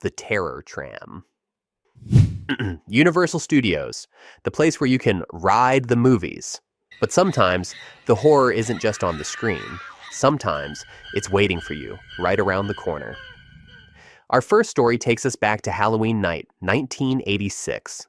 The Terror Tram. Universal Studios, the place where you can ride the movies. But sometimes the horror isn't just on the screen. Sometimes it's waiting for you right around the corner. Our first story takes us back to Halloween night, 1986.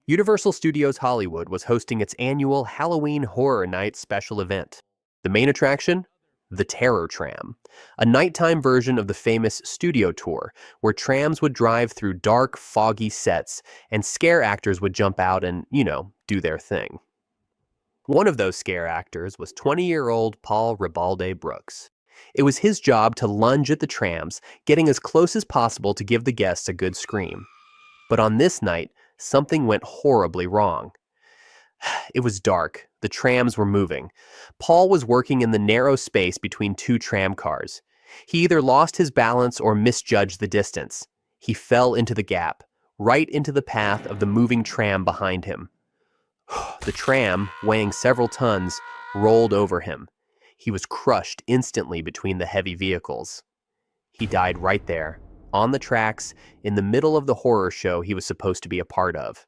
Universal Studios Hollywood was hosting its annual Halloween Horror Night special event. The main attraction? The Terror Tram, a nighttime version of the famous studio tour, where trams would drive through dark, foggy sets and scare actors would jump out and, do their thing. One of those scare actors was 20-year-old Paul Ribalde Brooks. It was his job to lunge at the trams, getting as close as possible to give the guests a good scream. But on this night, something went horribly wrong. It was dark. The trams were moving. Paul was working in the narrow space between two tram cars. He either lost his balance or misjudged the distance. He fell into the gap, right into the path of the moving tram behind him. The tram, weighing several tons, rolled over him. He was crushed instantly between the heavy vehicles. He died right there, on the tracks, in the middle of the horror show he was supposed to be a part of.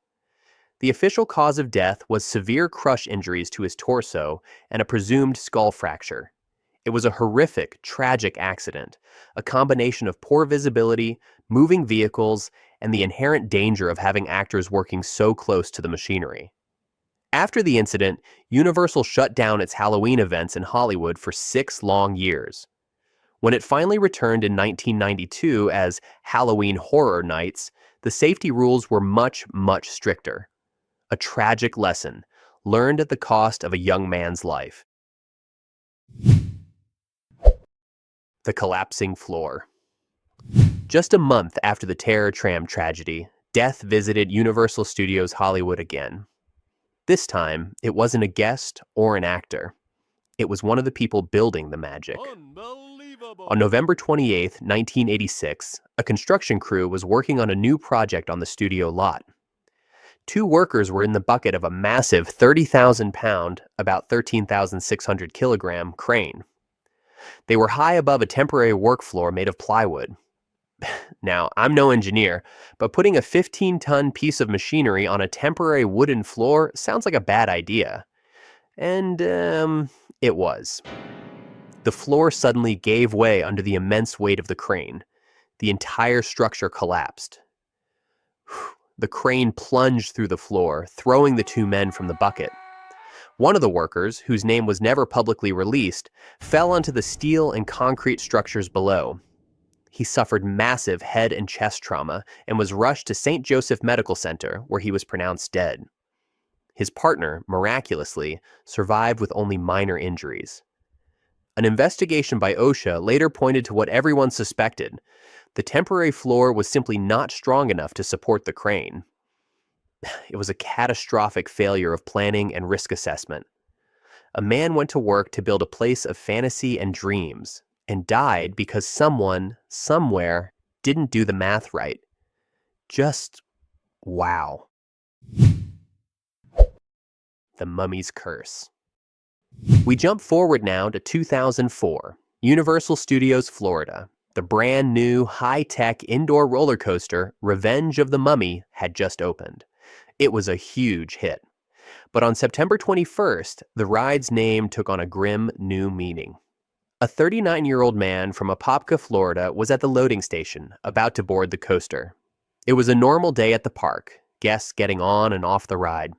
The official cause of death was severe crush injuries to his torso and a presumed skull fracture. It was a horrific, tragic accident, a combination of poor visibility, moving vehicles, and the inherent danger of having actors working so close to the machinery. After the incident, Universal shut down its Halloween events in Hollywood for 6 long years. When it finally returned in 1992 as Halloween Horror Nights, the safety rules were much, much stricter. A tragic lesson, learned at the cost of a young man's life. The collapsing floor. Just a month after the Terror Tram tragedy, death visited Universal Studios Hollywood again. This time, it wasn't a guest or an actor. It was one of the people building the magic. On November 28, 1986, a construction crew was working on a new project on the studio lot. 2 workers were in the bucket of a massive 30,000-pound, about 13,600 kilogram, crane. They were high above a temporary work floor made of plywood. Now, I'm no engineer, but putting a 15-ton piece of machinery on a temporary wooden floor sounds like a bad idea. And, it was. The floor suddenly gave way under the immense weight of the crane. The entire structure collapsed. The crane plunged through the floor, throwing the 2 men from the bucket. One of the workers, whose name was never publicly released, fell onto the steel and concrete structures below. He suffered massive head and chest trauma and was rushed to St. Joseph Medical Center, where he was pronounced dead. His partner, miraculously, survived with only minor injuries. An investigation by OSHA later pointed to what everyone suspected. The temporary floor was simply not strong enough to support the crane. It was a catastrophic failure of planning and risk assessment. A man went to work to build a place of fantasy and dreams, and died because someone, somewhere, didn't do the math right. Just wow. The Mummy's Curse. We jump forward now to 2004, Universal Studios, Florida. The brand new, high-tech indoor roller coaster, Revenge of the Mummy, had just opened. It was a huge hit. But on September 21st, the ride's name took on a grim new meaning. A 39-year-old man from Apopka, Florida, was at the loading station, about to board the coaster. It was a normal day at the park, guests getting on and off the ride.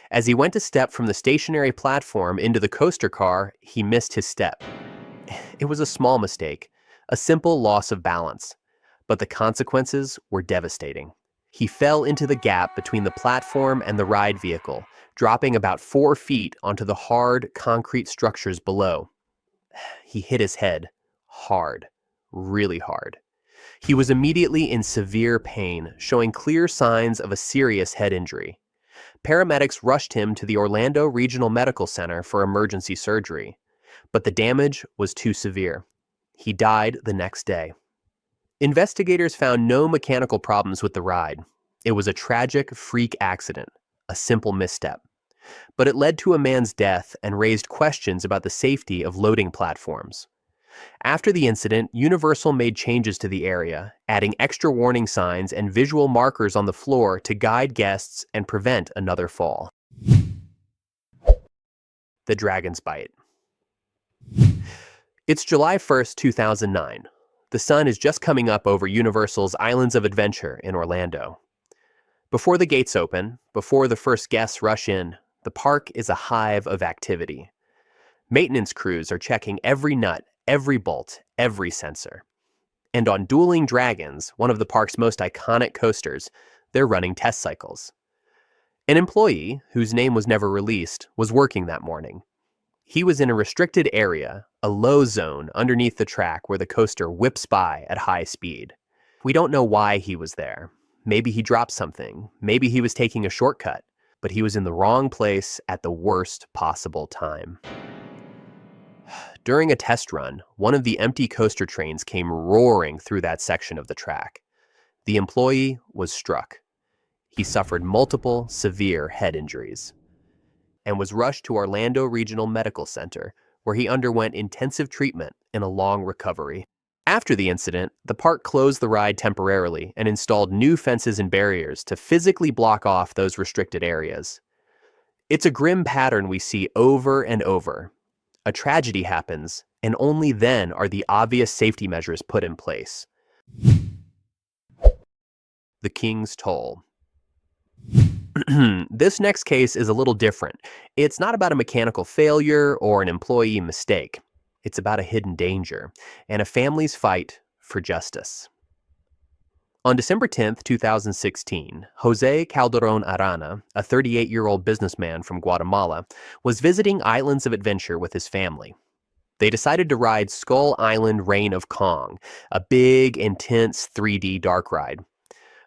As he went to step from the stationary platform into the coaster car, he missed his step. It was a small mistake, a simple loss of balance, but the consequences were devastating. He fell into the gap between the platform and the ride vehicle, dropping about 4 feet onto the hard, concrete structures below. He hit his head hard, really hard. He was immediately in severe pain, showing clear signs of a serious head injury. Paramedics rushed him to the Orlando Regional Medical Center for emergency surgery, but the damage was too severe. He died the next day. Investigators found no mechanical problems with the ride. It was a tragic freak accident, a simple misstep. But it led to a man's death and raised questions about the safety of loading platforms. After the incident, Universal made changes to the area, adding extra warning signs and visual markers on the floor to guide guests and prevent another fall. The Dragon's Bite. It's July 1st, 2009. The sun is just coming up over Universal's Islands of Adventure in Orlando. Before the gates open, before the first guests rush in, the park is a hive of activity. Maintenance crews are checking every nut, every bolt, every sensor. And on Dueling Dragons, one of the park's most iconic coasters, they're running test cycles. An employee, whose name was never released, was working that morning. He was in a restricted area, a low zone underneath the track where the coaster whips by at high speed. We don't know why he was there. Maybe he dropped something. Maybe he was taking a shortcut. But he was in the wrong place at the worst possible time. During a test run, one of the empty coaster trains came roaring through that section of the track. The employee was struck. He suffered multiple severe head injuries and was rushed to Orlando Regional Medical Center, where he underwent intensive treatment and a long recovery. After the incident, the park closed the ride temporarily and installed new fences and barriers to physically block off those restricted areas. It's a grim pattern we see over and over. A tragedy happens, and only then are the obvious safety measures put in place. The King's Toll. This next case is a little different. It's not about a mechanical failure or an employee mistake. It's about a hidden danger and a family's fight for justice. On December 10, 2016, Jose Calderon Arana, a 38-year-old businessman from Guatemala, was visiting Islands of Adventure with his family. They decided to ride Skull Island Reign of Kong, a big, intense 3D dark ride.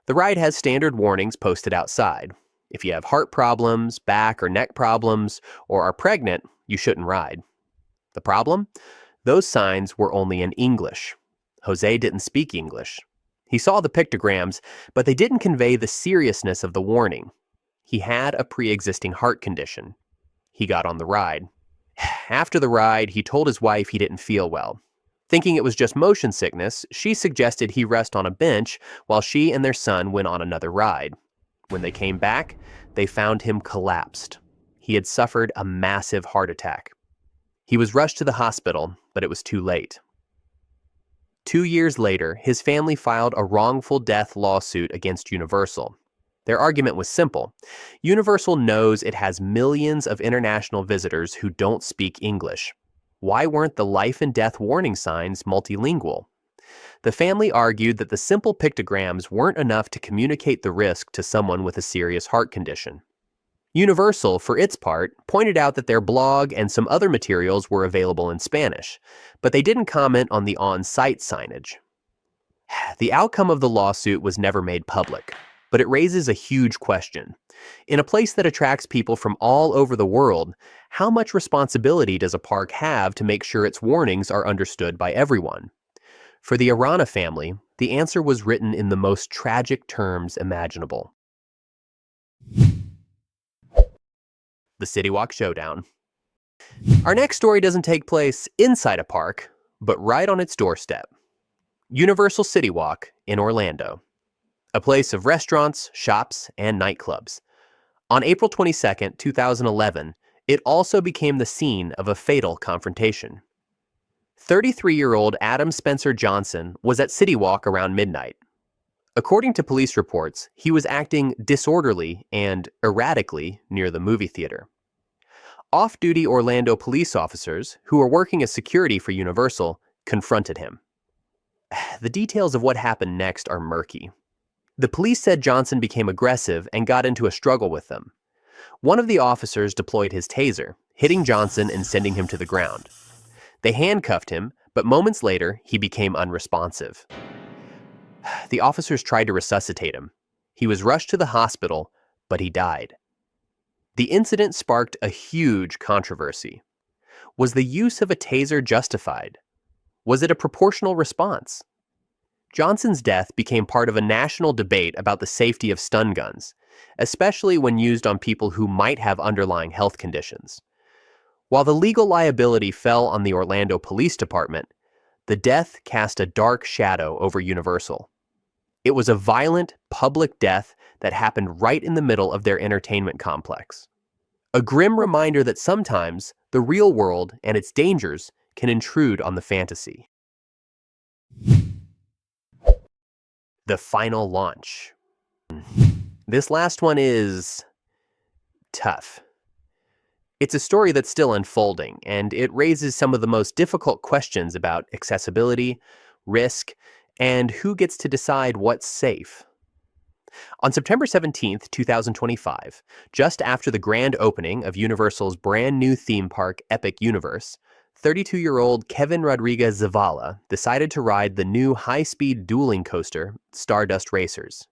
The ride has standard warnings posted outside. If you have heart problems, back or neck problems, or are pregnant, you shouldn't ride. The problem? Those signs were only in English. Jose didn't speak English. He saw the pictograms, but they didn't convey the seriousness of the warning. He had a pre-existing heart condition. He got on the ride. After the ride, he told his wife he didn't feel well. Thinking it was just motion sickness, she suggested he rest on a bench while she and their son went on another ride. When they came back, they found him collapsed. He had suffered a massive heart attack. He was rushed to the hospital, but it was too late. 2 years later, his family filed a wrongful death lawsuit against Universal. Their argument was simple. Universal knows it has millions of international visitors who don't speak English. Why weren't the life and death warning signs multilingual? The family argued that the simple pictograms weren't enough to communicate the risk to someone with a serious heart condition. Universal, for its part, pointed out that their blog and some other materials were available in Spanish, but they didn't comment on the on-site signage. The outcome of the lawsuit was never made public, but it raises a huge question. In a place that attracts people from all over the world, how much responsibility does a park have to make sure its warnings are understood by everyone? For the Arana family, the answer was written in the most tragic terms imaginable. The Citywalk Showdown. Our next story doesn't take place inside a park, but right on its doorstep. Universal Citywalk in Orlando. A place of restaurants, shops, and nightclubs. On April 22, 2011, it also became the scene of a fatal confrontation. 33-year-old Adam Spencer Johnson was at Citywalk around midnight. According to police reports, he was acting disorderly and erratically near the movie theater. Off-duty Orlando police officers, who were working as security for Universal, confronted him. The details of what happened next are murky. The police said Johnson became aggressive and got into a struggle with them. One of the officers deployed his taser, hitting Johnson and sending him to the ground. They handcuffed him, but moments later, he became unresponsive. The officers tried to resuscitate him. He was rushed to the hospital, but he died. The incident sparked a huge controversy. Was the use of a taser justified? Was it a proportional response? Johnson's death became part of a national debate about the safety of stun guns, especially when used on people who might have underlying health conditions. While the legal liability fell on the Orlando Police Department, The death cast a dark shadow over Universal. It was a violent, public death that happened right in the middle of their entertainment complex. A grim reminder that sometimes the real world and its dangers can intrude on the fantasy. The final launch. This last one is tough. It's a story that's still unfolding, and it raises some of the most difficult questions about accessibility, risk, and who gets to decide what's safe. On September 17th, 2025, just after the grand opening of Universal's brand new theme park, Epic Universe, 32-year-old Kevin Rodriguez Zavala decided to ride the new high-speed dueling coaster, Stardust Racers.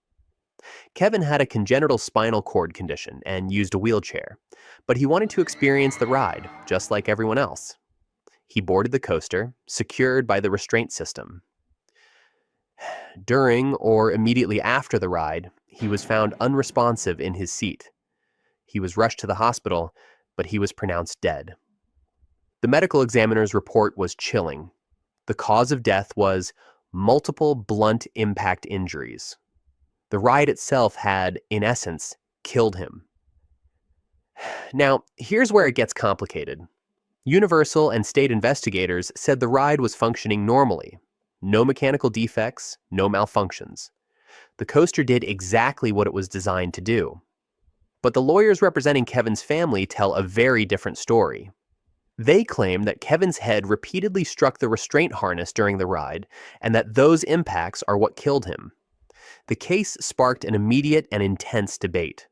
Kevin had a congenital spinal cord condition and used a wheelchair, but he wanted to experience the ride, just like everyone else. He boarded the coaster, secured by the restraint system. During or immediately after the ride, he was found unresponsive in his seat. He was rushed to the hospital, but he was pronounced dead. The medical examiner's report was chilling. The cause of death was multiple blunt impact injuries. The ride itself had, in essence, killed him. Now, here's where it gets complicated. Universal and state investigators said the ride was functioning normally. No mechanical defects, no malfunctions. The coaster did exactly what it was designed to do. But the lawyers representing Kevin's family tell a very different story. They claim that Kevin's head repeatedly struck the restraint harness during the ride, and that those impacts are what killed him. The case sparked an immediate and intense debate.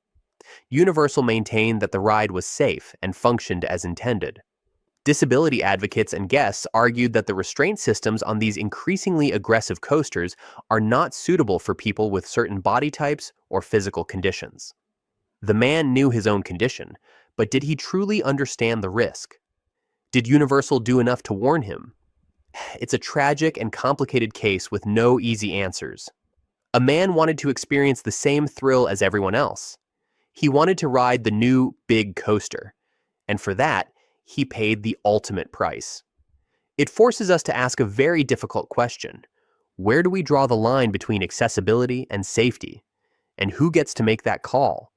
Universal maintained that the ride was safe and functioned as intended. Disability advocates and guests argued that the restraint systems on these increasingly aggressive coasters are not suitable for people with certain body types or physical conditions. The man knew his own condition, but did he truly understand the risk? Did Universal do enough to warn him? It's a tragic and complicated case with no easy answers. A man wanted to experience the same thrill as everyone else. He wanted to ride the new big coaster, and for that, he paid the ultimate price. It forces us to ask a very difficult question. Where do we draw the line between accessibility and safety? And who gets to make that call?